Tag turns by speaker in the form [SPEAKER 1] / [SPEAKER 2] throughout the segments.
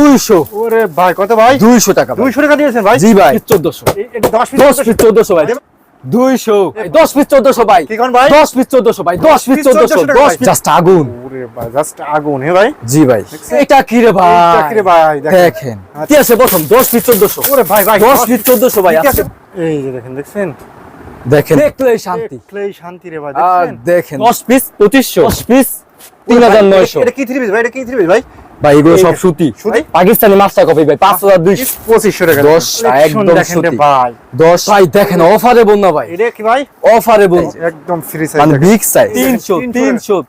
[SPEAKER 1] 200।
[SPEAKER 2] ওরে ভাই কত ভাই?
[SPEAKER 1] 200 টাকা।
[SPEAKER 2] 200 টাকা দিয়েছেন ভাই?
[SPEAKER 1] জি ভাই।
[SPEAKER 2] 1400। এটা 10 পিস
[SPEAKER 1] 1400 ভাই। 200 10 পিস 1400 ভাই।
[SPEAKER 2] কি কোন ভাই?
[SPEAKER 1] 10 পিস 1400 ভাই। 10 পিস 1400। 10 পিস জাস্ট আগুন।
[SPEAKER 2] ওরে ভাই জাস্ট আগুন হে ভাই।
[SPEAKER 1] জি ভাই। এটা কি রে ভাই?
[SPEAKER 2] এটা কি রে ভাই?
[SPEAKER 1] দেখেন। কি আছে প্রথম 10 পিস 1400।
[SPEAKER 2] ওরে ভাই ভাই
[SPEAKER 1] 10 পিস 1400 ভাই আছে।
[SPEAKER 2] এই যে দেখেন দেখছেন?
[SPEAKER 1] দেখেন দেখলেই শান্তি।
[SPEAKER 2] দেখলেই শান্তি রে ভাই
[SPEAKER 1] আর
[SPEAKER 2] দেখছেন?
[SPEAKER 1] দেখেন 10 পিস 2500। 10 পিস 3900।
[SPEAKER 2] এটা কি 3 পিস ভাই? এটা কি 3 পিস ভাই?
[SPEAKER 1] ভাই এগুলো সব সুতি।
[SPEAKER 2] সুতি?
[SPEAKER 1] পাকিস্তানি মাস্টার কপি ভাই 5200।
[SPEAKER 2] 2500 টাকা।
[SPEAKER 1] 10 একদম
[SPEAKER 2] দেখেন রে
[SPEAKER 1] সুতি
[SPEAKER 2] ভাই।
[SPEAKER 1] 10 ভাই দেখেন অফারে বন্যা ভাই।
[SPEAKER 2] এটা কি ভাই?
[SPEAKER 1] অফারে বন্যা
[SPEAKER 2] একদম ফ্রি সাইজ।
[SPEAKER 1] মানে বিগ সাইজ।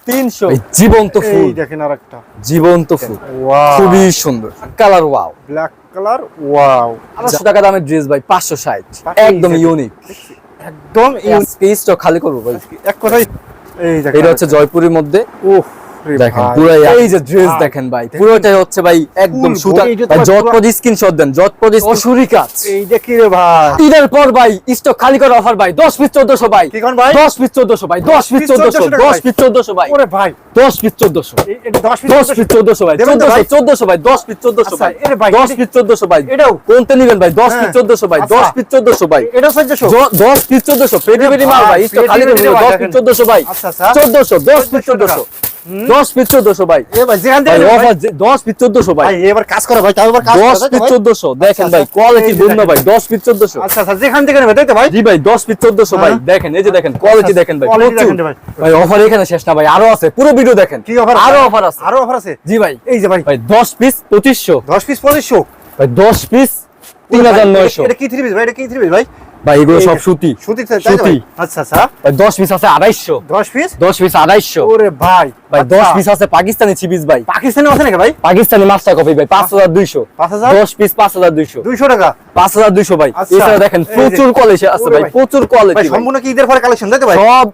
[SPEAKER 2] 300
[SPEAKER 1] ভাই জীবন্ত ফুল।
[SPEAKER 2] এই দেখেন আরেকটা।
[SPEAKER 1] জীবন্ত ফুল।
[SPEAKER 2] ওয়াও।
[SPEAKER 1] খুবই সুন্দর। Colour wow.
[SPEAKER 2] Black colour wow.
[SPEAKER 1] 500 টাকা দামের ড্রেস ভাই 560। একদম ইউনিক।
[SPEAKER 2] একদম
[SPEAKER 1] স্পেসটা খালি করব ভাই।
[SPEAKER 2] এক কথাই এই দেখেন।
[SPEAKER 1] এটা হচ্ছে জয়পুরের মধ্যে।
[SPEAKER 2] ওহ
[SPEAKER 1] দেখেন পুরো এই যে ড্রেস দেখেন ভাই পুরোটাই হচ্ছে ভাই একদম সুতা। ভাই জটপট স্ক্রিনশট দেন। জটপট অসুরি কাজ।
[SPEAKER 2] এই দেখি রে ভাই।
[SPEAKER 1] ঈদের পর ভাই স্টক খালি করা অফার ভাই 10 পিস 1400 ভাই।
[SPEAKER 2] কি কোন ভাই?
[SPEAKER 1] 10 পিস 1400 ভাই। 10 পিস 1400। 10 পিস 1400 ভাই।
[SPEAKER 2] ওরে ভাই
[SPEAKER 1] 10 পিস 1400।
[SPEAKER 2] এটা 10 পিস
[SPEAKER 1] 10 পিস 1400 ভাই। 1400 ভাই। 10 পিস 1400 ভাই।
[SPEAKER 2] আরে ভাই
[SPEAKER 1] 10 পিস 1400 ভাই।
[SPEAKER 2] এটাও
[SPEAKER 1] কোনটা নেবেন ভাই? 10 পিস 1400 ভাই। 10 পিস 1400 ভাই।
[SPEAKER 2] এটা 1400।
[SPEAKER 1] 10 পিস 1400 পেডি পেডি মাল ভাই। স্টক খালি করে 10 পিস 1400 ভাই।
[SPEAKER 2] আচ্ছা আচ্ছা
[SPEAKER 1] 1400 10 পিস 1400। 10 পিস 1400 ভাই।
[SPEAKER 2] এ ভাই যেখান থেকে
[SPEAKER 1] ভাই অফার 10 পিস 1400 ভাই।
[SPEAKER 2] ভাই এবার কাজ করো ভাই তাও এবার কাজ করো
[SPEAKER 1] 10 পিস 1400 দেখেন ভাই কোয়ালিটি বন্ধ ভাই 10 পিস 1400।
[SPEAKER 2] আচ্ছা আচ্ছা যেখান থেকে নেবে তাই তো ভাই?
[SPEAKER 1] জি ভাই 10 পিস 1400 ভাই। দেখেন এই যে দেখেন কোয়ালিটি দেখেন ভাই।
[SPEAKER 2] কোয়ালিটি দেখেন
[SPEAKER 1] প্রচুর।
[SPEAKER 2] ভাই।
[SPEAKER 1] ভাই অফার এখানে শেষ না ভাই আরো আছে পুরো ভিডিও দেখেন।
[SPEAKER 2] কি অফার?
[SPEAKER 1] আরো অফার আছে।
[SPEAKER 2] আরো অফার আছে?
[SPEAKER 1] জি ভাই।
[SPEAKER 2] এই যে ভাই
[SPEAKER 1] ভাই 10 পিস 2500।
[SPEAKER 2] 10 পিস 2500।
[SPEAKER 1] ভাই 10 পিস 3900।
[SPEAKER 2] এটা কি 3 পিস ভাই? এটা কি 3 পিস ভাই?
[SPEAKER 1] ভাই এগুলো সব সুতি।
[SPEAKER 2] সুতি তাই তো
[SPEAKER 1] সুতি।
[SPEAKER 2] ভাই? আচ্ছা আচ্ছা
[SPEAKER 1] ভাই 10 পিস আছে 250।
[SPEAKER 2] 10 পিস
[SPEAKER 1] 10 পিস 250।
[SPEAKER 2] ওরে ভাই
[SPEAKER 1] ভাই 10 পিস আছে পাকিস্তানি ছিপিস ভাই।
[SPEAKER 2] পাকিস্তানি আছে নাকি ভাই?
[SPEAKER 1] পাকিস্তানি মাস্টার কপি ভাই 5200।
[SPEAKER 2] 5000
[SPEAKER 1] 10 পিস 5200।
[SPEAKER 2] 200 টাকা
[SPEAKER 1] 5200 ভাই।
[SPEAKER 2] আচ্ছা।
[SPEAKER 1] এছাড়া দেখেন
[SPEAKER 2] এই যে।
[SPEAKER 1] প্রচুর কোয়ালিটি আছে
[SPEAKER 2] ওরে
[SPEAKER 1] ভাই
[SPEAKER 2] ভাই।
[SPEAKER 1] প্রচুর
[SPEAKER 2] ভাই
[SPEAKER 1] কোয়ালিটি।
[SPEAKER 2] সম্পূর্ণ কি ঈদের পরে কালেকশন তাই তো ভাই?
[SPEAKER 1] সব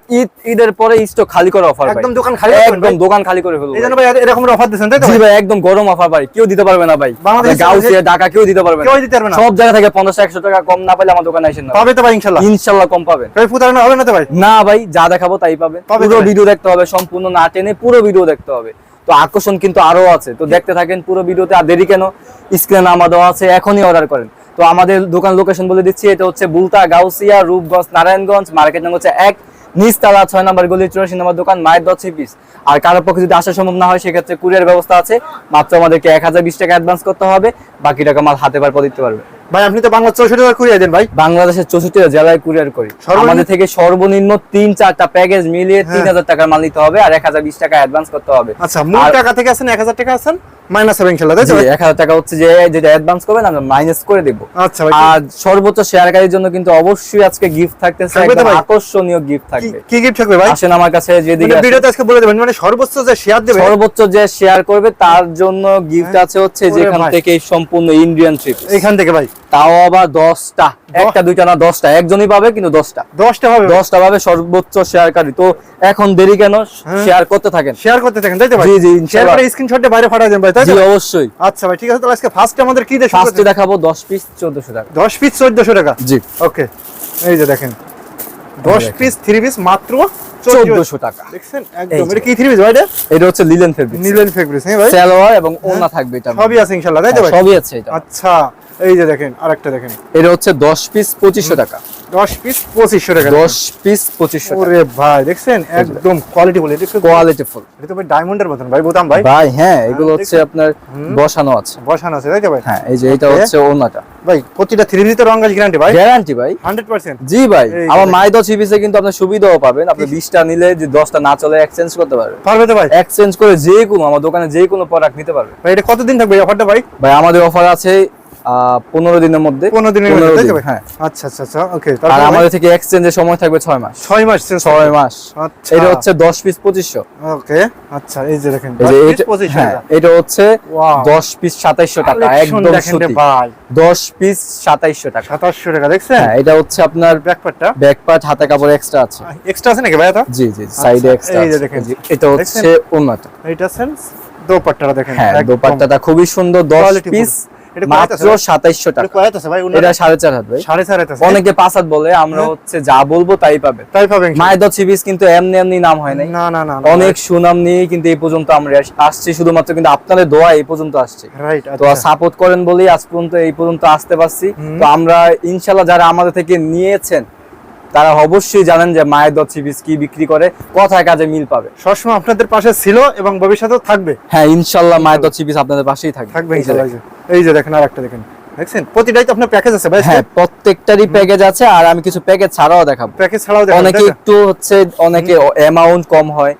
[SPEAKER 1] ঈদের পরে স্টক খালি করা অফার ভাই।
[SPEAKER 2] একদম দোকান খালি করবেন
[SPEAKER 1] একদম
[SPEAKER 2] ভাই?
[SPEAKER 1] দোকান খালি করে ফেলবো।
[SPEAKER 2] এই জন্য ভাই এরকম অফার দিচ্ছেন তাই তো
[SPEAKER 1] জি
[SPEAKER 2] ভাই?
[SPEAKER 1] ভাই একদম গরম অফার ভাই কেউ দিতে পারবে না ভাই।
[SPEAKER 2] বাংলাদেশে
[SPEAKER 1] গাউসিয়া ঢাকা কেউ দিতে পারবে না।
[SPEAKER 2] কেউ দিতে পারবে না।
[SPEAKER 1] সব জায়গা থেকে 50 100 টাকা কম না পেলে আমার দোকানে আসেন না।
[SPEAKER 2] পাবে তো ভাই ইনশাআল্লাহ?
[SPEAKER 1] ইনশাআল্লাহ কম পাবেন।
[SPEAKER 2] ভাই প্রতারণা হবে না তো ভাই?
[SPEAKER 1] না ভাই যা দেখাবো তাই পাবেন।
[SPEAKER 2] পাবে তো
[SPEAKER 1] পুরো
[SPEAKER 2] ভাই।
[SPEAKER 1] ভিডিও দেখতে হবে সম্পূর্ণ না টেনে পুরো ভিডিও দেখতে হবে। তো আকর্ষণ কিন্তু আরো আছে তো দেখতে থাকেন পুরো ভিডিওতে। আর দেরি কেন স্ক্রিনে নাম্বার দেওয়া আছে এখনই অর্ডার করেন। তো আমাদের দোকান লোকেশন বলে দিচ্ছি এটা হচ্ছে বুলতা গাউসিয়া রূপগঞ্জ নারায়ণগঞ্জ মার্কেট নং হচ্ছে 1 নিচতলা 6 নম্বর গলি 84 নম্বর দোকান মায়ের দশ পিস। আর কারোর পক্ষে যদি আসা সম্ভব না হয় সেক্ষেত্রে কুরিয়ার ব্যবস্থা আছে। মাত্র আমাদেরকে 1020 টাকা অ্যাডভান্স করতে হবে বাকি টাকা মাল হাতে পার দিতে পারবে।
[SPEAKER 2] ভাই আপনি তো বাংলা 64 টাকা কুরিয়ার দেন ভাই?
[SPEAKER 1] বাংলাদেশের 64 জেলায় কুরিয়ার করি। আমাদের থেকে সর্বনিম্ন 3-4টা প্যাকেজ মিলিয়ে 3000 টাকার মাল নিতে হবে আর 1020 টাকা অ্যাডভান্স করতে হবে।
[SPEAKER 2] আচ্ছা মূল টাকা থেকে আছেন 1000 টাকা আছেন মাইনাস হবে ইনশাআল্লাহ তাই তো?
[SPEAKER 1] জি 1000 টাকা হচ্ছে যে যেটা অ্যাডভান্স করবেন আমরা মাইনাস করে দেব।
[SPEAKER 2] আচ্ছা ভাই
[SPEAKER 1] আর সর্বোচ্চ শেয়ারকারীর জন্য কিন্তু অবশ্যই আজকে গিফট থাকতেছে
[SPEAKER 2] থাকবে তো
[SPEAKER 1] একদম
[SPEAKER 2] ভাই?
[SPEAKER 1] আকর্ষণীয় গিফট থাকবে।
[SPEAKER 2] কি গিফট থাকবে ভাই?
[SPEAKER 1] আসেন আমার কাছে যেদিকে
[SPEAKER 2] মানে ভিডিওতে আজকে বলে দেবেন মানে সর্বোচ্চ যে শেয়ার দেবে
[SPEAKER 1] সর্বোচ্চ যে শেয়ার করবে তার জন্য গিফট আছে হচ্ছে
[SPEAKER 2] ওরে
[SPEAKER 1] যেখান
[SPEAKER 2] ভাই।
[SPEAKER 1] থেকে সম্পূর্ণ ইন্ডিয়ান ট্রিপ।
[SPEAKER 2] এখান থেকে ভাই
[SPEAKER 1] তাও আবার 10টা একটা দুইটা না 10টা একজনই পাবে কিন্তু 10টা
[SPEAKER 2] 10টা হবে
[SPEAKER 1] 10টা পাবে সর্বোচ্চ শেয়ারকারী। তো এখন দেরি কেন শেয়ার করতে থাকেন।
[SPEAKER 2] শেয়ার করতে থাকেন তাই তো ভাই?
[SPEAKER 1] জি জি
[SPEAKER 2] শেয়ার
[SPEAKER 1] ইনশাআল্লাহ।
[SPEAKER 2] করে স্ক্রিনশটে বাইরে পাঠিয়ে দেন ভাই তাই
[SPEAKER 1] জি
[SPEAKER 2] তো?
[SPEAKER 1] অবশ্যই।
[SPEAKER 2] আচ্ছা ভাই ঠিক আছে তাহলে আজকে ফার্স্টে আমাদের কি দেখাবো?
[SPEAKER 1] ফার্স্টে দেখাবো 10 পিস 1400 টাকা।
[SPEAKER 2] 10 পিস 1400 টাকা
[SPEAKER 1] জি
[SPEAKER 2] ওকে এই যে দেখেন 10 পিস 3 পিস মাত্র
[SPEAKER 1] 1400 টাকা।
[SPEAKER 2] দেখছেন একদম এটা কি 3 পিস ভাই?
[SPEAKER 1] এটা হচ্ছে লিলেন ফেব্রিক
[SPEAKER 2] নিলেন ফেব্রিক্স হ্যাঁ ভাই?
[SPEAKER 1] সালোয়ার এবং ওড়না থাকবে এটা।
[SPEAKER 2] সবই আছে ইনশাআল্লাহ তাই তো ভাই?
[SPEAKER 1] সবই আছে এটা।
[SPEAKER 2] আচ্ছা এই যে দেখেন আরেকটা দেখেন
[SPEAKER 1] এটা হচ্ছে 10 পিস 2500 টাকা।
[SPEAKER 2] 10 পিস 2500 টাকা
[SPEAKER 1] 10 পিস 2500 টাকা।
[SPEAKER 2] ওরে ভাই দেখছেন একদম কোয়ালিটি বলে এটা
[SPEAKER 1] কোয়ালিটি ফুল।
[SPEAKER 2] এটা তো ভাই ডায়মন্ডের মতন ভাই বোতাম ভাই
[SPEAKER 1] ভাই হ্যাঁ এগুলো হচ্ছে আপনার বসানো আছে।
[SPEAKER 2] বসানো আছে তাই তো ভাই?
[SPEAKER 1] হ্যাঁ এই যে এটা
[SPEAKER 2] Okay.
[SPEAKER 1] হচ্ছে ওড়নাটা।
[SPEAKER 2] ভাই প্রতিটা 3 পিস তো রংগাজ গ্যারান্টি ভাই?
[SPEAKER 1] গ্যারান্টি ভাই
[SPEAKER 2] 100%।
[SPEAKER 1] জি ভাই।
[SPEAKER 2] এই যে
[SPEAKER 1] আমার
[SPEAKER 2] দেখেন।
[SPEAKER 1] মাই 10 পিসে কিন্তু আপনি সুবিধাও পাবেন। আপনি 20টা নিলে যে 10টা না চলে এক্সচেঞ্জ করতে পারবেন।
[SPEAKER 2] পারবে তো ভাই?
[SPEAKER 1] এক্সচেঞ্জ করে যে কোনো আমার দোকানে যে কোনো প্রোডাক্ট নিতে পারবে।
[SPEAKER 2] ভাই এটা কতদিন থাকবে এই অফারটা ভাই?
[SPEAKER 1] ভাই আমাদের অফার আছে 15 দিনের মধ্যে।
[SPEAKER 2] 15 দিনের মধ্যে তাই তো ভাই?
[SPEAKER 1] হ্যাঁ।
[SPEAKER 2] আচ্ছা আচ্ছা আচ্ছা ওকে
[SPEAKER 1] আর
[SPEAKER 2] তারপর
[SPEAKER 1] আমাদের থেকে এক্সচেঞ্জের সময় থাকবে 6 মাস।
[SPEAKER 2] 6 মাস
[SPEAKER 1] 6 মাস।
[SPEAKER 2] আচ্ছা
[SPEAKER 1] এটা হচ্ছে 10 পিস 2500।
[SPEAKER 2] ওকে আচ্ছা এই যে দেখেন
[SPEAKER 1] এই যে
[SPEAKER 2] 10
[SPEAKER 1] এটা
[SPEAKER 2] পিস 2500
[SPEAKER 1] হ্যাঁ
[SPEAKER 2] টাকা
[SPEAKER 1] এটা হচ্ছে
[SPEAKER 2] Wow.
[SPEAKER 1] 10 পিস 2700 টাকা
[SPEAKER 2] Collection
[SPEAKER 1] একদম
[SPEAKER 2] দেখেন রে
[SPEAKER 1] সুতি।
[SPEAKER 2] ভাই
[SPEAKER 1] 10 পিস 2700 টাকা।
[SPEAKER 2] 2700 টাকা দেখছেন?
[SPEAKER 1] হ্যাঁ এটা হচ্ছে আপনার
[SPEAKER 2] ব্যাক পার্টটা
[SPEAKER 1] ব্যাক পার্ট হাতে কাপড় এক্সট্রা আছে।
[SPEAKER 2] এক্সট্রা আছে নাকি ভাই এটা?
[SPEAKER 1] জি জি সাইডে
[SPEAKER 2] আচ্ছা,
[SPEAKER 1] এক্সট্রা
[SPEAKER 2] এই যে
[SPEAKER 1] আছে।
[SPEAKER 2] দেখেন।
[SPEAKER 1] এটা হচ্ছে ওড়নাটা।
[SPEAKER 2] এইটা আছেন দোপাট্টাটা দেখেন
[SPEAKER 1] হ্যাঁ
[SPEAKER 2] একদম।
[SPEAKER 1] দোপাট্টাটা খুবই সুন্দর 10
[SPEAKER 2] Quality
[SPEAKER 1] পিস
[SPEAKER 2] full। এটা
[SPEAKER 1] মাত্র 2700 টাকা।
[SPEAKER 2] কয় আছে ভাই?
[SPEAKER 1] এটা 4.5 হাত ভাই।
[SPEAKER 2] 4.5 আছে।
[SPEAKER 1] অনেকে 5 হাত বলে, আমরা হচ্ছে যা বলবো তাই পাবে।
[SPEAKER 2] তাই পাবেন।
[SPEAKER 1] মায়ের দত সিরিজ কিন্তু এমনি এমনি নাম হয় নাই।
[SPEAKER 2] না না না,
[SPEAKER 1] অনেক সুনাম নিয়ে কিন্তু এই পর্যন্ত আমরা আসছি, শুধুমাত্র কিন্তু আপনাদের দোয়া এই পর্যন্ত আসছে।
[SPEAKER 2] রাইট।
[SPEAKER 1] তো সাপোর্ট করেন বলেই আজ পর্যন্ত এই পর্যন্ত আসতে পারছি। তো আমরা ইনশাআল্লাহ যারা আমাদের থেকে নিয়েছেন তারা অবশ্যই জানেন যে মায়ের দত সিরিজ কি বিক্রি করে, কথায় কাজে মিল পাবে।
[SPEAKER 2] সবসময় আপনাদের পাশে ছিল এবং ভবিষ্যতেও থাকবে।
[SPEAKER 1] হ্যাঁ ইনশাআল্লাহ মায়ের দত সিরিজ আপনাদের পাশেই থাকবে।
[SPEAKER 2] এই যে দেখেন আরেকটা দেখেন, দেখছেন প্রতিটাই তো আপনার প্যাকেজ আছে ভাই?
[SPEAKER 1] হ্যাঁ প্রত্যেকটারই প্যাকেজ আছে, আর আমি কিছু প্যাকেজ ছাড়াও দেখাবো।
[SPEAKER 2] প্যাকেজ ছাড়াও দেখাবো।
[SPEAKER 1] অনেকে একটু হচ্ছে অনেকে অ্যামাউন্ট কম হয়,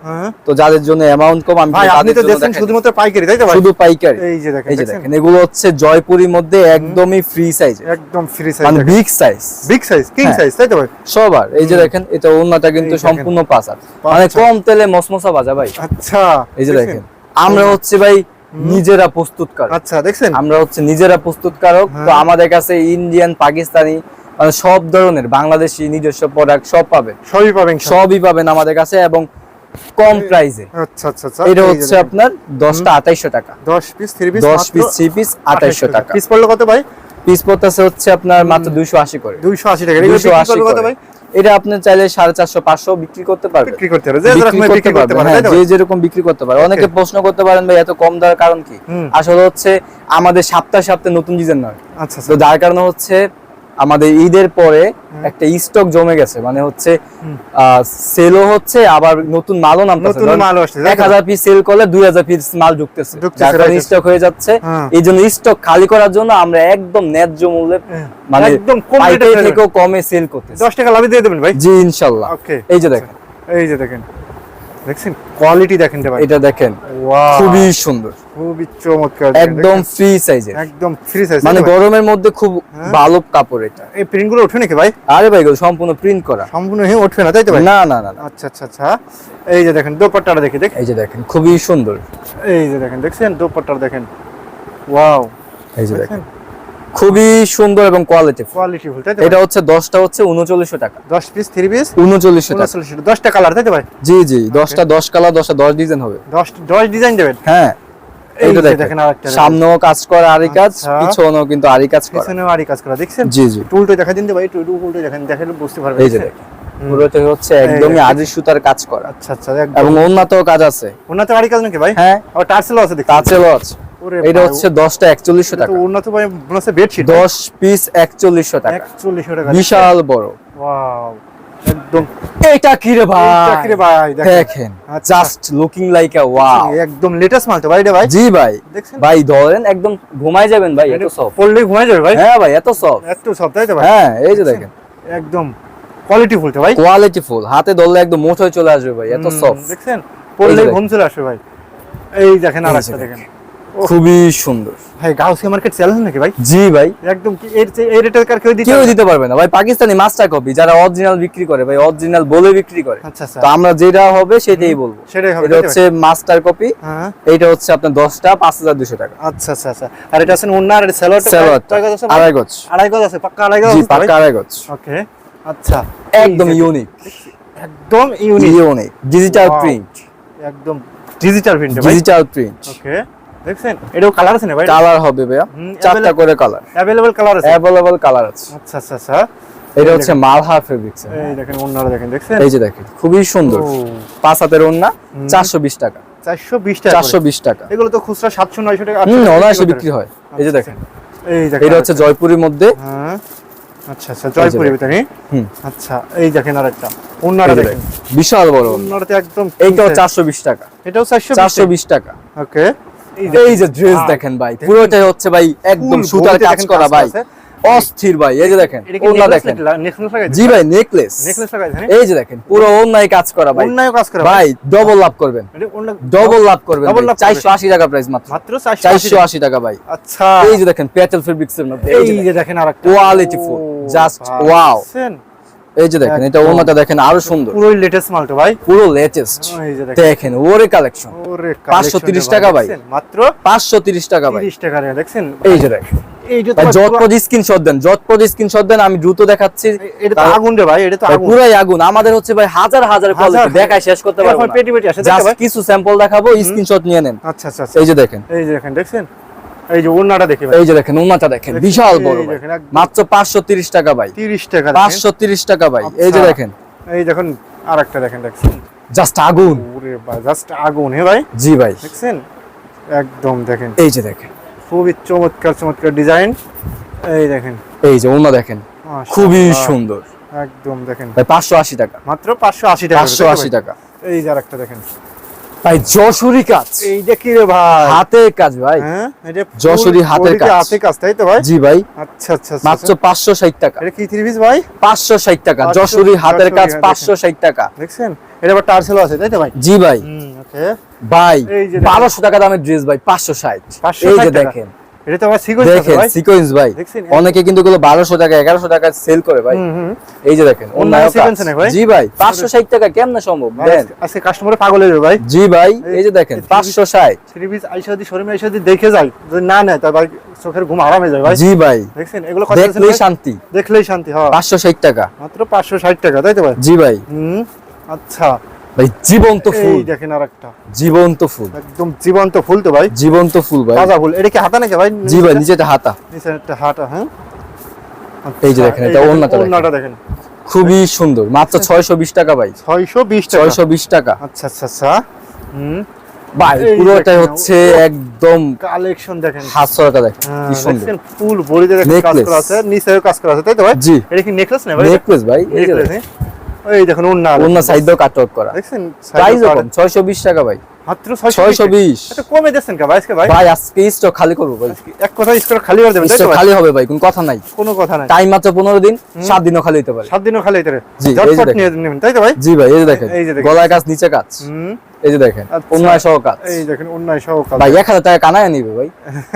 [SPEAKER 1] তো যাদের জন্য অ্যামাউন্ট কম আমি
[SPEAKER 2] ভাই আপনি তো দেখছেন শুধুমাত্র পাইকারি তাই তো ভাই?
[SPEAKER 1] শুধু পাইকারি।
[SPEAKER 2] এই যে দেখেন,
[SPEAKER 1] এই যে দেখেন এগুলো হচ্ছে জয়পুরীর মধ্যে একদমই ফ্রি সাইজ,
[SPEAKER 2] একদম ফ্রি সাইজ,
[SPEAKER 1] মানে big size,
[SPEAKER 2] big size, king size তাই তো ভাই?
[SPEAKER 1] সবার। এই যে দেখেন এটা ওন্নাটা কিন্তু সম্পূর্ণ পাঁচাত, মানে কম তেলে মসমসা ভাজা ভাই।
[SPEAKER 2] আচ্ছা
[SPEAKER 1] এই যে দেখেন আমরা হচ্ছে ভাই নিজেরা প্রস্তুতকারক।
[SPEAKER 2] আচ্ছা দেখছেন
[SPEAKER 1] আমরা হচ্ছে নিজেরা প্রস্তুতকারক। তো আমাদের কাছে ইন্ডিয়ান, পাকিস্তানি, মানে সব ধরনের বাংলাদেশি নিজস্ব প্রোডাক্ট সব পাবেন, সবই পাবেন আমাদের কাছে এবং কম প্রাইসে।
[SPEAKER 2] আচ্ছা আচ্ছা আচ্ছা।
[SPEAKER 1] এটা হচ্ছে আপনার 10টা 2800 টাকা।
[SPEAKER 2] 10 পিস 3 পিস
[SPEAKER 1] 10 পিস 3 পিস 2800 টাকা।
[SPEAKER 2] পিস পড়লো কত ভাই?
[SPEAKER 1] পিস পড়তেছে হচ্ছে আপনার মাত্র 280 করে।
[SPEAKER 2] 280 টাকা। এগুলো বিক্রি করবে কত ভাই?
[SPEAKER 1] এটা আপনি চাইলে 450 500 বিক্রি করতে পারবেন।
[SPEAKER 2] বিক্রি করতে পারবে, যে যেরকম বিক্রি করতে পারবে,
[SPEAKER 1] যে যেরকম বিক্রি করতে পারে। অনেকে প্রশ্ন করতে পারেন ভাই এত কম দেওয়ার কারণ কি? আসলে হচ্ছে আমাদের সপ্তাহে সপ্তাহে নতুন ডিজাইন নয়।
[SPEAKER 2] আচ্ছা
[SPEAKER 1] তো যার কারণে হচ্ছে আমাদের ঈদের পরে একটা স্টক জমে গেছে, মানে হচ্ছে সেলও হচ্ছে আবার নতুন মালও নামতেছে। 1000 পিস সেল করলে 2000 পিস মাল ঢুকতেছে, যার কারণে স্টক হয়ে যাচ্ছে। এই জন্য স্টক খালি করার জন্য আমরা একদম ন্যায্য মূল্যে, মানে
[SPEAKER 2] একদম কম রেটে
[SPEAKER 1] থেকেও কমে সেল করতেছি।
[SPEAKER 2] 10 টাকা লাভ দিয়ে দেবেন ভাই?
[SPEAKER 1] জি ইনশাআল্লাহ।
[SPEAKER 2] ওকে
[SPEAKER 1] এই যে দেখেন,
[SPEAKER 2] এই যে দেখেন, দেখছেন কোয়ালিটি দেখেন ভাই,
[SPEAKER 1] এটা দেখেন
[SPEAKER 2] ওয়াও
[SPEAKER 1] খুবই সুন্দর,
[SPEAKER 2] খুবই চমৎকার,
[SPEAKER 1] একদম ফ্রি সাইজের,
[SPEAKER 2] একদম ফ্রি সাইজ,
[SPEAKER 1] মানে গরমের মধ্যে খুব ভালো কাপড় এটা।
[SPEAKER 2] এই প্রিন্ট গুলো ওঠে নাকি ভাই?
[SPEAKER 1] আরে ভাই এগুলো সম্পূর্ণ প্রিন্ট করা,
[SPEAKER 2] সম্পূর্ণ ওঠে না তাই তো ভাই?
[SPEAKER 1] না না না।
[SPEAKER 2] আচ্ছা আচ্ছা আচ্ছা। এই যে দেখেন দোপাট্টাটা দেখি,
[SPEAKER 1] এই যে দেখেন খুবই সুন্দর।
[SPEAKER 2] এই যে দেখেন, দেখছেন দোপাট্টাটা দেখেন, ওয়াও।
[SPEAKER 1] এই যে দেখেন খুবই সুন্দর এবং
[SPEAKER 2] কোয়ালিটিফুল তাই তো?
[SPEAKER 1] এটা হচ্ছে 10টা হচ্ছে 3900 টাকা।
[SPEAKER 2] 10 পিস 3 পিস
[SPEAKER 1] 3900 টাকা।
[SPEAKER 2] 10টা কালার তাই তো ভাই?
[SPEAKER 1] জি জি 10টা 10 কালার, 10টা 10 ডিজাইন হবে।
[SPEAKER 2] 10 ডিজাইন দেবেন?
[SPEAKER 1] হ্যাঁ
[SPEAKER 2] এই যে দেখেন আরেকটা,
[SPEAKER 1] সামনেও কাজ করা আরি কাজ, পিছনেও কিন্তু আরি কাজ করা,
[SPEAKER 2] পিছনেও আরি কাজ করা, দেখছেন?
[SPEAKER 1] জি জি।
[SPEAKER 2] টুলটা দেখা দিন ভাই, টুলটা উল্টে দেখেন, দেখলে বুঝতে পারবেন।
[SPEAKER 1] এই যে দেখেন পুরোটা হচ্ছে একদমই আরি সুতার কাজ করা।
[SPEAKER 2] আচ্ছা আচ্ছা।
[SPEAKER 1] এবং ওন্নাতেও কাজ আছে।
[SPEAKER 2] ওন্নাতে আরি কাজ নাকি ভাই?
[SPEAKER 1] হ্যাঁ
[SPEAKER 2] আর টার্সেলও আছে দেখি।
[SPEAKER 1] টার্সেলও আছে। এটা হচ্ছে 10টা 4100 টাকা।
[SPEAKER 2] তো ওন্নাতে ভাই মনে হচ্ছে বেডশিট।
[SPEAKER 1] 10 পিস 4100 টাকা।
[SPEAKER 2] 4100 টাকা,
[SPEAKER 1] বিশাল বড়।
[SPEAKER 2] ওয়াও একদম।
[SPEAKER 1] এটা কি রে ভাই?
[SPEAKER 2] এটা কি রে ভাই?
[SPEAKER 1] দেখেন জাস্ট লুকিং লাইক আ ওয়াও,
[SPEAKER 2] একদম লেটেস্ট মাল তো ভাই এটা ভাই?
[SPEAKER 1] জি ভাই।
[SPEAKER 2] দেখছেন
[SPEAKER 1] ভাই ধরেন একদম ঘুমাই যাবেন ভাই, এত সফট।
[SPEAKER 2] পড়লেই ঘুমাই যাবে ভাই?
[SPEAKER 1] হ্যাঁ ভাই এত সফট,
[SPEAKER 2] এত সফট তাই তো ভাই?
[SPEAKER 1] হ্যাঁ এই যে দেখেন
[SPEAKER 2] একদম কোয়ালিটিফুল তো ভাই?
[SPEAKER 1] কোয়ালিটিফুল, হাতে ধরলে একদম মুঠো হয়ে চলে আসবে ভাই, এত সফট।
[SPEAKER 2] দেখছেন পড়লেই ঘুম চলে আসবে ভাই। এই দেখেন আরেকটা দেখেন,
[SPEAKER 1] খুবই সুন্দর
[SPEAKER 2] ভাই। গাউসিয়া মার্কেট চ্যালেঞ্জ নাকি ভাই?
[SPEAKER 1] জি ভাই
[SPEAKER 2] একদম কি এই রেটের কার কেউ
[SPEAKER 1] দিতে পারবে না ভাই। পাকিস্তানি মাস্টার কপি যারা অরিজিনাল বিক্রি করে ভাই, অরিজিনাল বলে বিক্রি করে।
[SPEAKER 2] আচ্ছা আচ্ছা।
[SPEAKER 1] তো আমরা যেটা হবে সেটাই বলবো,
[SPEAKER 2] সেটাই হবে।
[SPEAKER 1] এটা হচ্ছে মাস্টার কপি।
[SPEAKER 2] হ্যাঁ
[SPEAKER 1] এইটা হচ্ছে আপনার 10টা 5200 টাকা।
[SPEAKER 2] আচ্ছা আচ্ছা আচ্ছা। আর এটা আছে ওন্না, আর সালোয়ারটা
[SPEAKER 1] আড়াই গজ।
[SPEAKER 2] আড়াই গজ আছে, পাক্কা আড়াই গজ আছে?
[SPEAKER 1] জি পাক্কা আড়াই গজ।
[SPEAKER 2] ওকে আচ্ছা।
[SPEAKER 1] একদম ইউনিক,
[SPEAKER 2] একদম ইউনিক
[SPEAKER 1] ডিজিটাল প্রিন্ট,
[SPEAKER 2] একদম ডিজিটাল প্রিন্ট ভাই,
[SPEAKER 1] ডিজিটাল প্রিন্ট।
[SPEAKER 2] ওকে দেখছেন এটাও কালার আছে না ভাই?
[SPEAKER 1] কালার হবে ভাইয়া 4টা করে কালার,
[SPEAKER 2] अवेलेबल কালার আছে?
[SPEAKER 1] अवेलेबल কালার আছে।
[SPEAKER 2] আচ্ছা আচ্ছা আচ্ছা।
[SPEAKER 1] এটা হচ্ছে মালহা ফেব্রিক্স।
[SPEAKER 2] এই দেখেন ওন্নাটা দেখেন, দেখছেন?
[SPEAKER 1] এই যে দেখেন খুবই সুন্দর, 5 হাতের ওন্না, 420 টাকা।
[SPEAKER 2] 420 টাকা,
[SPEAKER 1] 420 টাকা।
[SPEAKER 2] এগুলো তো খুচরা 700 900 টাকা,
[SPEAKER 1] অনায়াসে বিক্রি হয়। এই যে দেখেন,
[SPEAKER 2] এই দেখেন
[SPEAKER 1] এটা হচ্ছে জয়পুরের মধ্যে।
[SPEAKER 2] হ্যাঁ আচ্ছা আচ্ছা, জয়পুরের ভিতরে। আচ্ছা এই দেখেন আরেকটা ওন্নাটা দেখেন,
[SPEAKER 1] বিশাল বড়
[SPEAKER 2] ওন্নাটা একদম।
[SPEAKER 1] এইটাও 420 টাকা।
[SPEAKER 2] এটাও
[SPEAKER 1] 420 টাকা।
[SPEAKER 2] ওকে।
[SPEAKER 1] এই যে ড্রেস দেখেন ভাই, পুরোটাই হচ্ছে ভাই একদম সুতার কাজ করা ভাই, অস্থির ভাই। এই যে দেখেন ওন্না দেখেন, জি ভাই নেকলেস
[SPEAKER 2] লাগাইছে।
[SPEAKER 1] এই যে দেখেন পুরো ওন্নায় কাজ করা ভাই,
[SPEAKER 2] ওন্নায় কাজ করা
[SPEAKER 1] ভাই ডবল লাভ করবেন, ডবল লাভ করবেন। 480 টাকা প্রাইস, মাত্র 480 টাকা ভাই।
[SPEAKER 2] আচ্ছা
[SPEAKER 1] এই যে দেখেন প্যাটেল ফেব্রিক্সের মধ্যে,
[SPEAKER 2] এই যে দেখেন আরেকটা
[SPEAKER 1] কোয়ালিটিফুল, জাস্ট ওয়াও। এই যে দেখেন এটা ওন্নাটা দেখেন আরো সুন্দর,
[SPEAKER 2] পুরো লেটেস্ট মাল তো ভাই,
[SPEAKER 1] পুরো লেটেস্ট।
[SPEAKER 2] এই যে
[SPEAKER 1] দেখেন ওরে কালেকশন, 530 টাকা ভাই,
[SPEAKER 2] মাত্র
[SPEAKER 1] 530 টাকা ভাই।
[SPEAKER 2] 30 টাকা দেখছেন?
[SPEAKER 1] এই যে দেখেন,
[SPEAKER 2] এই যে
[SPEAKER 1] জটপট স্ক্রিনশট দেন, জটপট স্ক্রিনশট দেন, আমি দ্রুত দেখাচ্ছি।
[SPEAKER 2] এটা তো আগুন রে ভাই, এটা তো আগুন,
[SPEAKER 1] পুরাই আগুন। আমাদের হচ্ছে ভাই হাজার হাজার কোয়ালিটি দেখাই শেষ করতে পারবো না।
[SPEAKER 2] পেটি পেটি আসে,
[SPEAKER 1] জাস্ট কিছু স্যাম্পল দেখাবো, স্ক্রিনশট নিয়ে নেন।
[SPEAKER 2] আচ্ছা আচ্ছা।
[SPEAKER 1] এই যে দেখেন,
[SPEAKER 2] এই যে দেখেন, দেখছেন এই যে ওন্নাটা দেখি ভাই,
[SPEAKER 1] এই যে দেখেন ওন্নাটা দেখেন
[SPEAKER 2] দেখেন,
[SPEAKER 1] বিশাল বড়
[SPEAKER 2] এই
[SPEAKER 1] ভাই।
[SPEAKER 2] দেখেন, একদম।
[SPEAKER 1] মাত্র 530 টাকা ভাই,
[SPEAKER 2] 30 টাকা দেখেন।
[SPEAKER 1] 530 টাকা ভাই। এই যে
[SPEAKER 2] আচ্ছা।
[SPEAKER 1] দেখেন
[SPEAKER 2] এই দেখুন আরেকটা দেখেন, দেখছেন
[SPEAKER 1] জাস্ট আগুন।
[SPEAKER 2] ওরে ভাই জাস্ট আগুন হে ভাই,
[SPEAKER 1] জি ভাই,
[SPEAKER 2] দেখছেন একদম দেখেন
[SPEAKER 1] এই যে দেখেন,
[SPEAKER 2] খুবই চমৎকার চমৎকার ডিজাইন। এই দেখেন
[SPEAKER 1] এই যে ওন্না দেখেন
[SPEAKER 2] মাশাআল্লাহ,
[SPEAKER 1] খুবই সুন্দর
[SPEAKER 2] একদম দেখেন
[SPEAKER 1] ভাই, 580 টাকা,
[SPEAKER 2] মাত্র 580 টাকা,
[SPEAKER 1] 580 টাকা
[SPEAKER 2] এই যে আরেকটা দেখেন,
[SPEAKER 1] ভাই। যশোরী কাজ,
[SPEAKER 2] এই যে কি রে ভাই,
[SPEAKER 1] হাতের কাজ ভাই।
[SPEAKER 2] হ্যাঁ এটা
[SPEAKER 1] যশোরী হাতের কাজ।
[SPEAKER 2] হাতের কাজ তাই তো ভাই?
[SPEAKER 1] জি ভাই,
[SPEAKER 2] আচ্ছা আচ্ছা আচ্ছা,
[SPEAKER 1] মাত্র 560 টাকা,
[SPEAKER 2] এটা কি 3 পিস ভাই?
[SPEAKER 1] 560 টাকা।
[SPEAKER 2] 560
[SPEAKER 1] যশোরী হাতের কাজ,
[SPEAKER 2] যশোরী,
[SPEAKER 1] 560 টাকা।
[SPEAKER 2] দেখছেন এটা আবার টার্সেলও আছে তাই তো ভাই?
[SPEAKER 1] জি ভাই,
[SPEAKER 2] ওকে,
[SPEAKER 1] ভাই
[SPEAKER 2] এই যে দেখেন।
[SPEAKER 1] 1200 টাকা দামের ড্রেস ভাই, 560।
[SPEAKER 2] 560
[SPEAKER 1] এই যে
[SPEAKER 2] টাকা।
[SPEAKER 1] দেখেন,
[SPEAKER 2] এটা তো আবার সিকোয়েন্স আছে
[SPEAKER 1] দেখেন
[SPEAKER 2] ভাই,
[SPEAKER 1] সিকোয়েন্স ভাই।
[SPEAKER 2] দেখছেন?
[SPEAKER 1] অনেকে কিন্তু এগুলো 1200 টাকা 1100 টাকা সেল করে ভাই।
[SPEAKER 2] হুম।
[SPEAKER 1] এই যে দেখেন
[SPEAKER 2] অন্য
[SPEAKER 1] অন্যায়
[SPEAKER 2] sequence
[SPEAKER 1] কাজ।
[SPEAKER 2] নাকি ভাই?
[SPEAKER 1] জি ভাই, 560 টাকা কেমনে সম্ভব দেন?
[SPEAKER 2] আজকে কাস্টমারে পাগল হয়ে যাবে ভাই।
[SPEAKER 1] জি ভাই, এই যে দেখেন 560।
[SPEAKER 2] 3 পিস আইসা যদি শোরুমে আইসা যদি দেখে যায়, যদি না নেয় তার ভাই চোখের ঘুম হারাম হয়ে যায় ভাই।
[SPEAKER 1] জি ভাই,
[SPEAKER 2] দেখছেন এগুলো কত আছে
[SPEAKER 1] দেখলেই
[SPEAKER 2] ভাই?
[SPEAKER 1] শান্তি।
[SPEAKER 2] দেখলেই শান্তি হয়,
[SPEAKER 1] 560 টাকা।
[SPEAKER 2] মাত্র 560 টাকা তাই তো ভাই?
[SPEAKER 1] জি ভাই,
[SPEAKER 2] আচ্ছা
[SPEAKER 1] ভাই জীবন্ত ফুল,
[SPEAKER 2] এই দেখেন আরেকটা
[SPEAKER 1] জীবন্ত ফুল,
[SPEAKER 2] একদম জীবন্ত ফুল তো ভাই,
[SPEAKER 1] জীবন্ত ফুল ভাই।
[SPEAKER 2] তাজা ফুল। এটা কি হাতা নাকি ভাই?
[SPEAKER 1] জি ভাই, নিচেটা হাতা।
[SPEAKER 2] নিচে একটা হাতা, হ্যাঁ।
[SPEAKER 1] এই যে দেখেন, এটা ওড়নাটা
[SPEAKER 2] দেখেন
[SPEAKER 1] খুবই সুন্দর, মাত্র 620 টাকা ভাই,
[SPEAKER 2] 620 টাকা।
[SPEAKER 1] 620 টাকা
[SPEAKER 2] আচ্ছা আচ্ছা আচ্ছা,
[SPEAKER 1] ভাই।
[SPEAKER 2] এই
[SPEAKER 1] পুরোটাই
[SPEAKER 2] দেখেন,
[SPEAKER 1] হচ্ছে একদম
[SPEAKER 2] কালেকশন দেখেন,
[SPEAKER 1] 700 টাকা দেখেন কি সুন্দর
[SPEAKER 2] দেখছেন ফুল বডিতে দেখেন কাজ
[SPEAKER 1] Necklace।
[SPEAKER 2] করা আছে, নিচেও কাজ করা আছে তাই তো ভাই?
[SPEAKER 1] জি,
[SPEAKER 2] এটা কি নেকলেস না ভাই?
[SPEAKER 1] নেকলেস ভাই। এই যে
[SPEAKER 2] Necklace,
[SPEAKER 1] দেখেন,
[SPEAKER 2] হ্যাঁ। এই দেখুন ওন্না,
[SPEAKER 1] ওড়না সাইড দিয়েও কাটওয়ার্ক করা।
[SPEAKER 2] দেখছেন
[SPEAKER 1] প্রাইস কম, 620 টাকা ভাই,
[SPEAKER 2] মাত্র
[SPEAKER 1] 620।
[SPEAKER 2] এটা কমে দিচ্ছেন কা ভাই আজকে ভাই?
[SPEAKER 1] ভাই আজকে স্টক খালি করব ভাই,
[SPEAKER 2] এক কথা স্কোর খালি করে দেবেন তাই তো
[SPEAKER 1] স্টক
[SPEAKER 2] ভাই?
[SPEAKER 1] খালি হবে ভাই, কোনো কথা নাই।
[SPEAKER 2] কোনো কথা নাই,
[SPEAKER 1] টাইম মাত্র 15 দিন, 7 দিনও খালি হতে পারে।
[SPEAKER 2] 7 দিনও খালি হইতে পারে।
[SPEAKER 1] জি, এই যে
[SPEAKER 2] ঝটপট
[SPEAKER 1] দেখেন।
[SPEAKER 2] নিয়ে নেবেন তাই তো ভাই?
[SPEAKER 1] জি ভাই, এই যে দেখেন,
[SPEAKER 2] এই যে দেখেন।
[SPEAKER 1] গলায় কাজ নিচে কাজ। এই যে দেখেন
[SPEAKER 2] আচ্ছা।
[SPEAKER 1] ওড়নায় সহ কাজ।
[SPEAKER 2] এই দেখেন ওন্নায় সহ কাজ।
[SPEAKER 1] ভাই 1000 টাকা কানায় নিবে ভাই।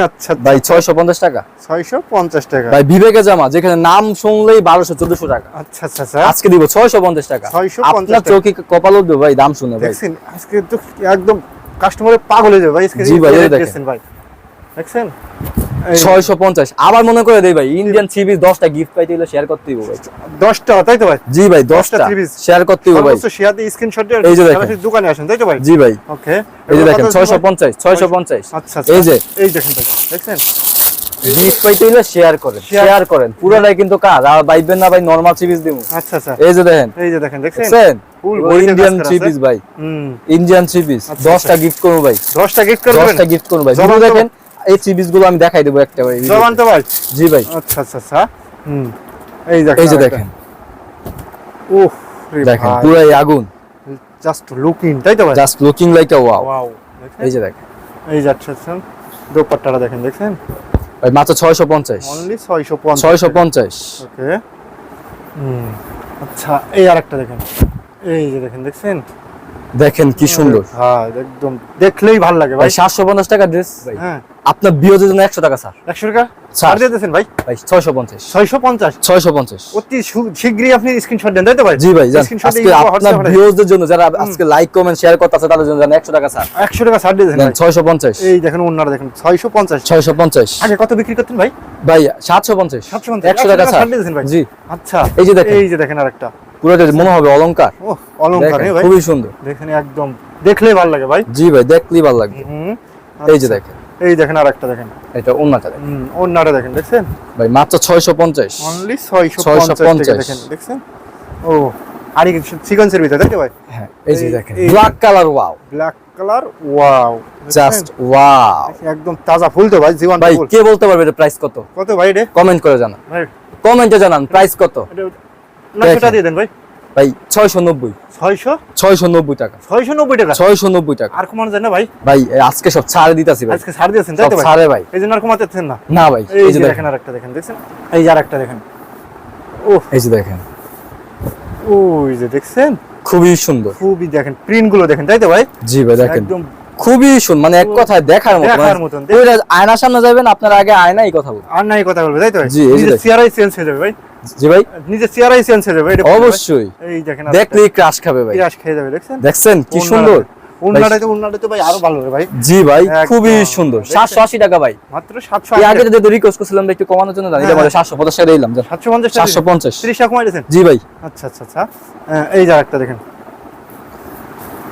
[SPEAKER 2] আচ্ছা
[SPEAKER 1] ভাই 650 টাকা।
[SPEAKER 2] 650 টাকা।
[SPEAKER 1] ভাই বিবেকে জামা, যেখানে নাম শুনলেই 1200 1400 টাকা,
[SPEAKER 2] আচ্ছা আচ্ছা আচ্ছা,
[SPEAKER 1] আজকে দিব 650 টাকা।
[SPEAKER 2] 650
[SPEAKER 1] আপনার
[SPEAKER 2] টাকা।
[SPEAKER 1] চোখে কপাল উঠবে ভাই দাম শুনে ভাই।
[SPEAKER 2] দেখছেন আজকে তো একদম কাস্টমারে পাগল হয়ে যাবে ভাই আজকে।
[SPEAKER 1] জি ভাই, এই
[SPEAKER 2] রেট
[SPEAKER 1] দেখেন।
[SPEAKER 2] দিচ্ছেন ভাই, দেখছেন? এই
[SPEAKER 1] 650। আবার মনে করে দেই ভাই, ইন্ডিয়ান সিবিস 10টা গিফট পাইতে হলে শেয়ার করতে হবে ভাই।
[SPEAKER 2] 10 টাকা তাই তো ভাই?
[SPEAKER 1] জি ভাই,
[SPEAKER 2] 10টা
[SPEAKER 1] 10টা
[SPEAKER 2] series।
[SPEAKER 1] শেয়ার করতে হবে ভাই।
[SPEAKER 2] সর্বোচ্চ শেয়ার দিয়ে স্ক্রিনশট দিয়ে
[SPEAKER 1] এই যে দেখেন।
[SPEAKER 2] সরাসরি দোকানে আসেন তাই তো ভাই?
[SPEAKER 1] জি ভাই,
[SPEAKER 2] ওকে,
[SPEAKER 1] এই যে দেখেন 650 650।
[SPEAKER 2] আচ্ছা আচ্ছা,
[SPEAKER 1] এই যে
[SPEAKER 2] এই দেখেন ভাই, দেখছেন?
[SPEAKER 1] গিফট পাইতে হলে শেয়ার করেন, শেয়ার করেন, পুরোটাই কিন্তু কাজ। আর বাইবেন না ভাই, নরমাল সিবিস দিমু।
[SPEAKER 2] আচ্ছা আচ্ছা,
[SPEAKER 1] এই যে দেখেন,
[SPEAKER 2] এই যে দেখেন, দেখছেন?
[SPEAKER 1] দেখছেন
[SPEAKER 2] ফুল
[SPEAKER 1] ইন্ডিয়ান সিবিস ভাই, ইন্ডিয়ান সিবিস
[SPEAKER 2] আচ্ছা,
[SPEAKER 1] 10টা গিফট করব ভাই,
[SPEAKER 2] 10টা গিফট করবেন?
[SPEAKER 1] 10টা গিফট করব ভাই।
[SPEAKER 2] জবান
[SPEAKER 1] ভিডিও
[SPEAKER 2] তো-
[SPEAKER 1] দেখেন, এই সিবিস গুলো আমি দেখাই দেব একটা ভাই।
[SPEAKER 2] জবান তো ভাই?
[SPEAKER 1] জি ভাই,
[SPEAKER 2] আচ্ছা আচ্ছা আচ্ছা, এই দেখেন,
[SPEAKER 1] এই যে দেখেন,
[SPEAKER 2] ওহ
[SPEAKER 1] দেখেন পুরাই আগুন,
[SPEAKER 2] জাস্ট লুকিং তাই তো ভাই?
[SPEAKER 1] জাস্ট লুকিং লাইক আ ওয়াও।
[SPEAKER 2] ওয়াও,
[SPEAKER 1] এই যে দেখেন
[SPEAKER 2] এই যাচ্ছে দোপাট্টাটা দেখেন, দেখছেন?
[SPEAKER 1] ভাই, মাত্র 650।
[SPEAKER 2] অনলি 650।
[SPEAKER 1] 650।
[SPEAKER 2] ওকে, আচ্ছা এই আরেকটা দেখেন, এই যে দেখেন, দেখছেন?
[SPEAKER 1] দেখেন কি সুন্দর
[SPEAKER 2] হ্যাঁ একদম দেখলেই ভালো লাগে ভাই।
[SPEAKER 1] ভাই। 750 টাকা ড্রেস ভাই,
[SPEAKER 2] হ্যাঁ,
[SPEAKER 1] আপনার বিয়োজের জন্য 100 টাকা স্যার।
[SPEAKER 2] 100 টাকা
[SPEAKER 1] ছাড়।
[SPEAKER 2] ছাড় দিয়ে দিয়েছেন ভাই?
[SPEAKER 1] ভাই 650।
[SPEAKER 2] 650।
[SPEAKER 1] 650।
[SPEAKER 2] অতি শীঘ্রই আপনি স্ক্রিনশট দেন তাই তো ভাই?
[SPEAKER 1] জি ভাই, জান
[SPEAKER 2] Screenshot
[SPEAKER 1] আজকে
[SPEAKER 2] দিয়ে
[SPEAKER 1] আপনার
[SPEAKER 2] WhatsApp এ
[SPEAKER 1] ভিউয়ারদের জন্য, যারা আজকে লাইক কমেন্ট শেয়ার করতেছে, তাদের জন্য জান 100 টাকা স্যার।
[SPEAKER 2] 100 টাকা ছাড় দিয়ে দিয়েছেন
[SPEAKER 1] দেন
[SPEAKER 2] ভাই।
[SPEAKER 1] 650।
[SPEAKER 2] এই দেখেন ওন্নাটা দেখেন, 650।
[SPEAKER 1] 650।
[SPEAKER 2] আগে কত বিক্রি করতেন ভাই?
[SPEAKER 1] ভাই 750।
[SPEAKER 2] 750,
[SPEAKER 1] 100 টাকা স্যার।
[SPEAKER 2] দিয়ে দিয়েছেন ভাই?
[SPEAKER 1] জি,
[SPEAKER 2] আচ্ছা,
[SPEAKER 1] এই যে দেখেন,
[SPEAKER 2] এই যে দেখেন আরেকটা,
[SPEAKER 1] পুরোটা মনে হবে অলংকার।
[SPEAKER 2] ওহ অলংকার
[SPEAKER 1] দেখেন,
[SPEAKER 2] ভাই,
[SPEAKER 1] খুবই সুন্দর।
[SPEAKER 2] দেখেন একদম দেখলেই ভালো লাগে ভাই।
[SPEAKER 1] জি ভাই, দেখলেই ভালো লাগবে। এই যে
[SPEAKER 2] আচ্ছা,
[SPEAKER 1] দেখেন,
[SPEAKER 2] এই দেখেন আরেকটা দেখেন,
[SPEAKER 1] এটা ওন্নাটা দেখেন
[SPEAKER 2] ওন্নাটা দেখেন, দেখছেন?
[SPEAKER 1] ভাই, মাত্র 650।
[SPEAKER 2] অনলি 650 টাকা দেখেন, দেখছেন? ও আর এই সিকোয়েন্সের ভিতরে তাই তো ভাই?
[SPEAKER 1] হ্যাঁ, এই যে দেখেন
[SPEAKER 2] এই-
[SPEAKER 1] black colour, wow,
[SPEAKER 2] black colour, wow,
[SPEAKER 1] just wow.
[SPEAKER 2] একদম তাজা ফুল তো ভাই, জীবন
[SPEAKER 1] ভাই
[SPEAKER 2] ফুল।
[SPEAKER 1] কে বলতে পারবে এটা প্রাইস কত?
[SPEAKER 2] কত ভাই রে
[SPEAKER 1] কমেন্ট করে জানান,
[SPEAKER 2] ভাই?
[SPEAKER 1] কমেন্টে জানান প্রাইস কত।
[SPEAKER 2] এটা 900 টাকা দিয়ে দেন ভাই।
[SPEAKER 1] ভাই 690।
[SPEAKER 2] 600
[SPEAKER 1] 690 টাকা।
[SPEAKER 2] 690 টাকা
[SPEAKER 1] 690 টাকা।
[SPEAKER 2] আর কমানো যায় না ভাই?
[SPEAKER 1] ভাই আজকে সব ছাড়ে দিতাছি ভাই,
[SPEAKER 2] আজকে ছাড় দিয়েছেন তাই
[SPEAKER 1] সব
[SPEAKER 2] তো ভাই?
[SPEAKER 1] ছাড়ে ভাই।
[SPEAKER 2] এই জন্য আর কমাতেছেন না?
[SPEAKER 1] না ভাই,
[SPEAKER 2] এই
[SPEAKER 1] এই
[SPEAKER 2] যে
[SPEAKER 1] যে
[SPEAKER 2] দেখেন
[SPEAKER 1] দেখেন,
[SPEAKER 2] আরেকটা দেখেন, দেখছেন? এই যে আরেকটা দেখেন, ওহ
[SPEAKER 1] এই যে দেখেন,
[SPEAKER 2] ওই যে দেখছেন?
[SPEAKER 1] খুবই সুন্দর।
[SPEAKER 2] খুবই দেখেন প্রিন্ট গুলো দেখেন তাই তো ভাই?
[SPEAKER 1] জি ভাই, দেখেন
[SPEAKER 2] একদম
[SPEAKER 1] খুবই সুন্দর, মানে এক কথায় দেখার মতো।
[SPEAKER 2] দেখার
[SPEAKER 1] মানে
[SPEAKER 2] মতন।
[SPEAKER 1] ওইটা আয়নার সামনে যাবেন, আপনার আগে আয়নাই কথা বলবে।
[SPEAKER 2] আর নাই কথা বলবে তাই তো ভাই?
[SPEAKER 1] জি, এই যে
[SPEAKER 2] নিজের
[SPEAKER 1] দেখেন।
[SPEAKER 2] চেহারাই চেঞ্জ হয়ে যাবে ভাই,
[SPEAKER 1] জি ভাই,
[SPEAKER 2] নিজের চেহারাই চেঞ্জ হয়ে যাবে এটা বলবে ভাই।
[SPEAKER 1] অবশ্যই
[SPEAKER 2] এই দেখেন
[SPEAKER 1] দেখলেই ক্রাশ খাবে ভাই।
[SPEAKER 2] ক্রাশ খেয়ে যাবে, দেখছেন?
[SPEAKER 1] দেখছেন কি সুন্দর।
[SPEAKER 2] উন্নাটা তো ভাই আরো ভালো রে ভাই,
[SPEAKER 1] জি ভাই,
[SPEAKER 2] একদম।
[SPEAKER 1] খুবই সুন্দর।
[SPEAKER 2] দেখছেন?
[SPEAKER 1] 780 টাকা ভাই।
[SPEAKER 2] মাত্র
[SPEAKER 1] এই
[SPEAKER 2] 780
[SPEAKER 1] আগে যদি রিকোয়েস্ট করছিলাম একটু কমানোর জন্য, জানি এটা
[SPEAKER 2] হ্যাঁ,
[SPEAKER 1] বলে 750 টাকা দিলাম।
[SPEAKER 2] 750 টাকা
[SPEAKER 1] 750।
[SPEAKER 2] 30 টাকা কমাই দিয়েছেন?
[SPEAKER 1] জি ভাই,
[SPEAKER 2] আচ্ছা আচ্ছা আচ্ছা, এই যে আরেকটা দেখেন,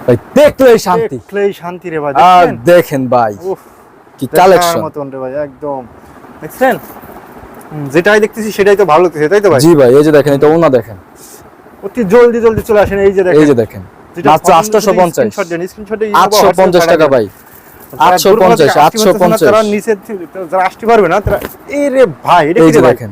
[SPEAKER 1] ভাই দেখলেই শান্তি।
[SPEAKER 2] দেখলেই শান্তি রে ভাই,
[SPEAKER 1] আর
[SPEAKER 2] দেখছেন?
[SPEAKER 1] দেখেন ভাই,
[SPEAKER 2] উফ,
[SPEAKER 1] কি
[SPEAKER 2] দেখার
[SPEAKER 1] কালেকশন।
[SPEAKER 2] মতন রে ভাই একদম, দেখছেন? যেটাই দেখতেছি সেটাই তো ভালো লাগতেছে, তাই তো ভাই?
[SPEAKER 1] জি ভাই, এই যে দেখেন, এটা ওনা দেখেন,
[SPEAKER 2] অতি জলদি জলদি চলে আসেন। এই যে
[SPEAKER 1] এই
[SPEAKER 2] দেখেন,
[SPEAKER 1] যে দেখেন, মাত্র 850,
[SPEAKER 2] স্ক্রিনশটে
[SPEAKER 1] 850 টাকা ভাই, 850, 850।
[SPEAKER 2] তারা নিচে যারা আসতে পারবে না তারা, এই রে ভাই এটা
[SPEAKER 1] এই
[SPEAKER 2] কি
[SPEAKER 1] যে
[SPEAKER 2] রে ভাই?
[SPEAKER 1] দেখেন,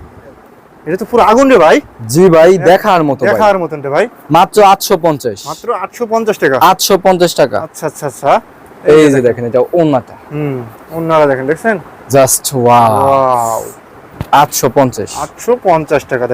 [SPEAKER 2] এটা তো পুরো আগুন রে ভাই,
[SPEAKER 1] জি ভাই, দেখার মতো ভাই,
[SPEAKER 2] দেখার মতন রে ভাই।
[SPEAKER 1] মাত্র 850,
[SPEAKER 2] মাত্র 850 টাকা।
[SPEAKER 1] 850 টাকা।
[SPEAKER 2] আচ্ছা আচ্ছা আচ্ছা,
[SPEAKER 1] এই যে দেখেন, এটা ওনাটা,
[SPEAKER 2] ওনারা দেখেন, দেখছেন?
[SPEAKER 1] Just wow,
[SPEAKER 2] wow,
[SPEAKER 1] 850।
[SPEAKER 2] 850 টাকা।